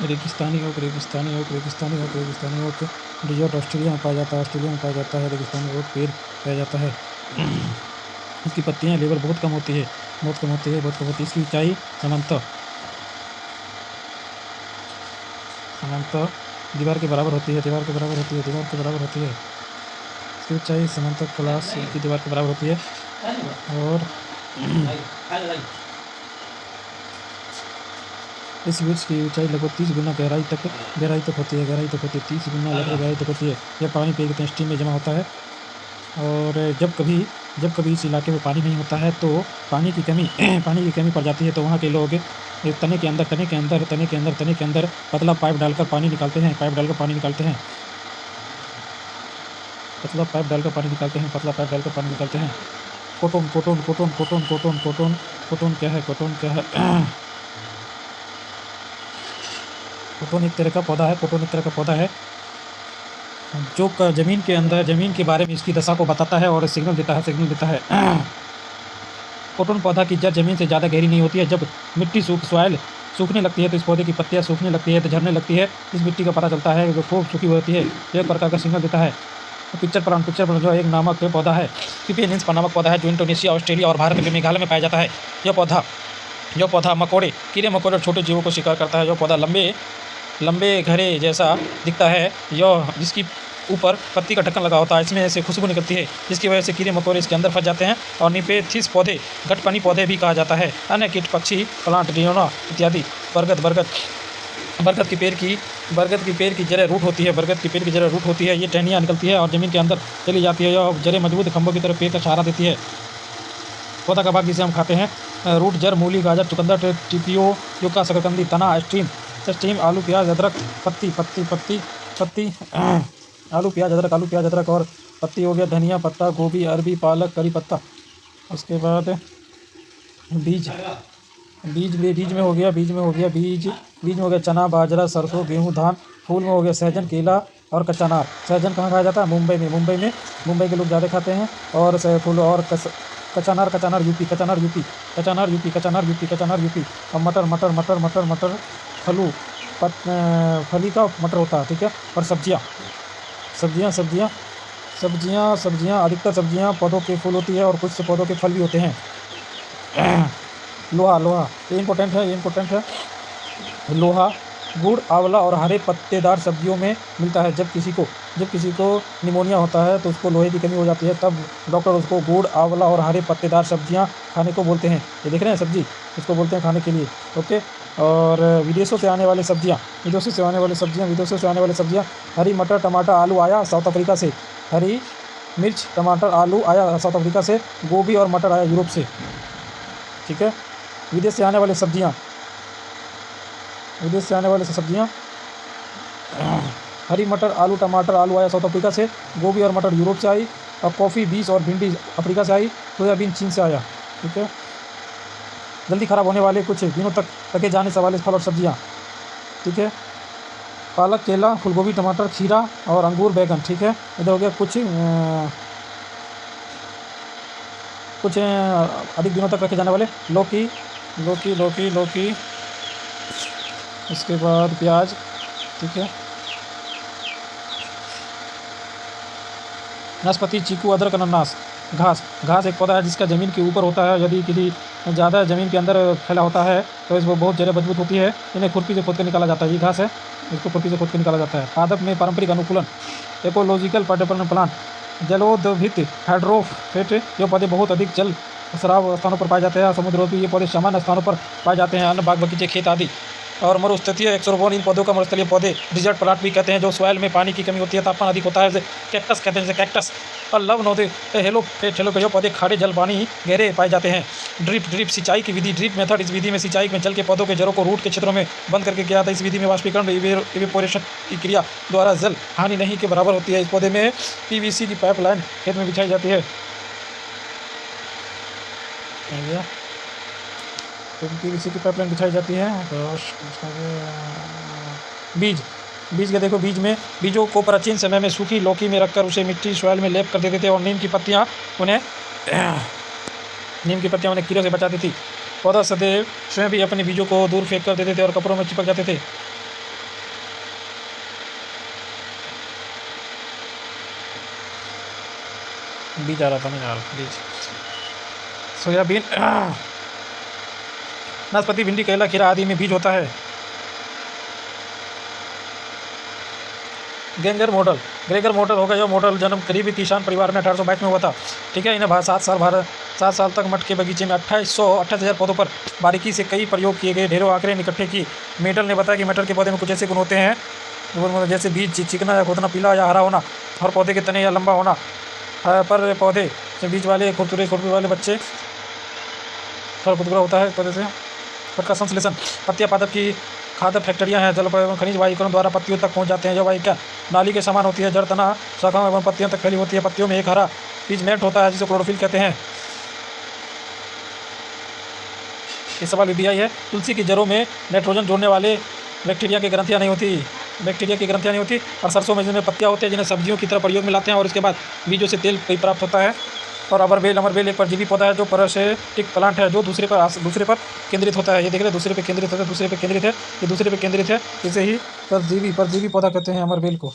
रेगिस्तानी ओक, रेगिस्तानी ओक, रेगिस्तानी ओक, रेगिस्तानी ओक डिजर्ट ऑस्ट्रेलिया में पाया जाता है, ऑस्ट्रेलिया में पाया जाता है। रेगिस्तानी ओक पेड़ पाया जाता है। इसकी पत्तियां लेवल बहुत कम होती है, बहुत कम होती है, बहुत कम होती है। इसकी ऊंचाई सामान्यतः दीवार के बराबर होती है, दीवार के बराबर होती है, दीवार के बराबर होती है। इसकी ऊंचाई सामान्यतः क्लास की दीवार के बराबर होती है। और इस वृक्ष की ऊंचाई लगभग 30 गुना गहराई तक होती है, गहराई तक होती है, 30 गुना लगभग गहराई तक होती है। यह पानी पे एक स्टीम में जमा होता है। और जब कभी इस इलाके में पानी नहीं होता है तो पानी की कमी पड़ जाती है, तो वहाँ के लोग एक तने के अंदर पतला पाइप डालकर पानी निकालते हैं, पतला पाइप डालकर पानी निकालते हैं। कोटोन क्या है? कोटोन एक तरह का पौधा है जो ज़मीन के बारे में इसकी दशा को बताता है और सिग्नल देता है। कोटोन पौधा की जड़ ज़मीन से ज़्यादा गहरी नहीं होती है। जब मिट्टी सॉइल सूखने लगती है तो इस पौधे की पत्तियां सूखने लगती है, तो झड़ने लगती है। इस मिट्टी का पता चलता है जो खूब सूखी होती है, एक प्रकार का सिग्नल देता है। पिक्चर पर जो एक नामक पौधा है, पिपियनिन्स नामक पौधा है, जो इंडोनेशिया, ऑस्ट्रेलिया और भारत के मेघालय में पाया जाता है। यह पौधा कीड़े मकोड़े और छोटे जीवों को शिकार करता है। यह पौधा लंबे घरे जैसा दिखता है, जिसकी ऊपर पत्ती का ढक्कन लगा होता है। इसमें से खुशबू निकलती है, जिसकी वजह से कीड़े मकोड़े इसके अंदर फंस जाते हैं। और निपेथिस पौधे, घटपनी पौधे भी कहा जाता है। अन्य कीट पक्षी, प्लांट, डियोना इत्यादि। बरगद की पेड़ की जड़ें रूट होती है। ये टहनियाँ निकलती है और ज़मीन के अंदर चली जाती है। यह जड़ें मजबूत खंभों की तरफ पेड़ का सहारा देती है। पौधा का भाग जिसे हम खाते हैं, रूट, जड़, मूली, गाजर, चुकंदर, टिपियो, युक्का, शकरकंदी, तना, स्टीम, आलू, प्याज, अदरक, पत्ती आलू प्याज अदरक और पत्ती हो गया, धनिया पत्ता, गोभी, अरबी, पालक, करी पत्ता। उसके बाद बीज में हो गया चना, बाजरा, सरसों, गेहूँ, धान। फूल में हो गया सहजन, केला और कच्चा अनार। सहजन कहाँ खाया जाता है? मुंबई के लोग ज़्यादा खाते हैं। और फूल और कच्चा अनार यूपी। और मटर फली का मटर होता है, ठीक है। और सब्जियां अधिकतर सब्जियां पौधों के फूल होती है और कुछ पौधों के फल भी होते हैं। लोहा ये इम्पोर्टेंट है। लोहा गुड़, आंवला और हरे पत्तेदार सब्जियों में मिलता है। जब किसी को निमोनिया होता है तो उसको लोहे की कमी हो जाती है, तब डॉक्टर उसको गुड़, आंवला और हरे पत्तेदार सब्जियां खाने को बोलते हैं। ये देख रहे हैं सब्जी, इसको बोलते हैं खाने के लिए, ओके। और विदेशों से आने वाली सब्जियां, हरी मटर, टमाटर, आलू आया साउथ अफ्रीका से। हरी मिर्च, टमाटर, आलू आया साउथ अफ्रीका से। गोभी और मटर आया यूरोप से, ठीक है। विदेश से आने वाली सब्जियां, हरी मटर, आलू, टमाटर, आलू आया साउथ अफ्रीका से। गोभी और मटर यूरोप से आई। और कॉफ़ी, बीन्स और भिंडी अफ्रीका से आई। सोयाबीन चीन से आया, ठीक है। जल्दी ख़राब होने वाले कुछ दिनों तक रखे जाने वाले फल और सब्जियां, ठीक है। पालक, केला, फूलगोभी, टमाटर, खीरा और अंगूर, बैगन, ठीक है। इधर हो गया कुछ अधिक दिनों तक रखे जाने वाले लौकी। इसके बाद प्याज, ठीक है। नाशपाती, चीकू, अदरक, अनानास। घास एक पौधा है जिसका ज़मीन के ऊपर होता है। यदि किसी ज़्यादा ज़मीन के अंदर फैला होता है तो इसमें बहुत जड़ें मजबूत होती है। इन्हें खुरपी से खोद कर निकाला जाता है। ये घास है, इसको खुरपी से खोद कर निकाला जाता है। पादप में पारंपरिक अनुकूलन, एकोलॉजिकल पर्यावरण प्लांट, जलोद्भिद, हाइड्रोफेट। ये पौधे बहुत अधिक जल स्राव स्थानों पर पाए जाते हैं। समुद्रोपी ये पौधे सामान्य स्थानों पर पाए जाते हैं, अन्य बाग बगीचे, खेत आदि। और मरुस्थलीय एक्सोरोबोन, इन पौधों का मरुस्थलीय पौधे डिजर्ट प्लांट भी कहते हैं। जो सॉइल में पानी की कमी होती है, तापमान अधिक होता है, जैसे कैक्टस कहते हैं, जैसे कैक्टस। और लव नोदे हेलो जो पौधे खारे जल पानी गहरे पाए जाते हैं। ड्रिप सिंचाई की विधि, ड्रिप मेथड। इस विधि में सिंचाई में जल के पौधों के जड़ों को रूट के क्षेत्रों में बंद करके किया जाता है। इस विधि में वाष्पीकरण, इवेपोरेशन की क्रिया द्वारा जल हानि नहीं के बराबर होती है। इस पौधे में PVC की पाइपलाइन खेत में बिछाई जाती है। तो PVC की पाइपलाइन बिछाई जाती है। तो बीज के देखो, बीजों को प्राचीन समय में सूखी लौकी में रखकर उसे मिट्टी सॉइल में लेप कर देते थे। और नीम की पत्तियां उन्हें कीड़ों से बचाती थी। पौधा सदैव स्वयं भी अपने बीजों को दूर फेंक कर देते थे और कपड़ों में चिपक जाते थे। बीज आ रहा था, नहीं आ रहा बीज। सोयाबीन, नाशपाती, भिंडी, केला, खीरा आदि में बीज होता है। ग्रेगर मॉडल होगा। यह मॉडल जन्म करीबी किसान परिवार में 1822 में हुआ था। ठीक है। इन्हें 7 साल तक मठ के बगीचे में 28,000 पौधों पर बारीकी से कई प्रयोग किए गए, ढेरों आंकड़े इकट्ठे की। मेडल ने बताया कि मटर के पौधे में कुछ ऐसे गुण होते हैं जैसे बीज चिकना या खोदना, पीला या हरा होना, और पौधे के तने या लंबा होना, पर पौधे से बीज वाले खुरदुरे वाले बच्चे फल खुरदुरा होता है पौधे से। फल का संश्लेषण, पत्तियां पादप की खाद्य फैक्ट्रियाँ हैं। जल एवं खनिज वायुकरण द्वारा पत्तियों तक पहुंच जाते हैं। यह वाहिका नाली के समान होती है। जड़ तना शाखाओं एवं पत्तियों तक फैली होती है। पत्तियों में एक हरा पिगमेंट होता है जिसे क्लोरोफिल कहते हैं। ये सवाल भी आई है। तुलसी की जड़ों में नाइट्रोजन जोड़ने वाले बैक्टीरिया की ग्रंथियाँ नहीं होती, और सरसों में जिनमें पत्तियाँ होते हैं जिन्हें सब्जियों की तरह प्रयोग में लाते हैं, और इसके बाद बीजों से तेल प्राप्त होता है। और अमरबेल एक परजीवी पौधा है जो पैरासिटिक प्लांट है, जो दूसरे पर केंद्रित होता है। ये देख रहे हैं, दूसरे पे केंद्रित है, ये दूसरे पे केंद्रित है। इसे ही परजीवी पौधा कहते हैं, अमरबेल को।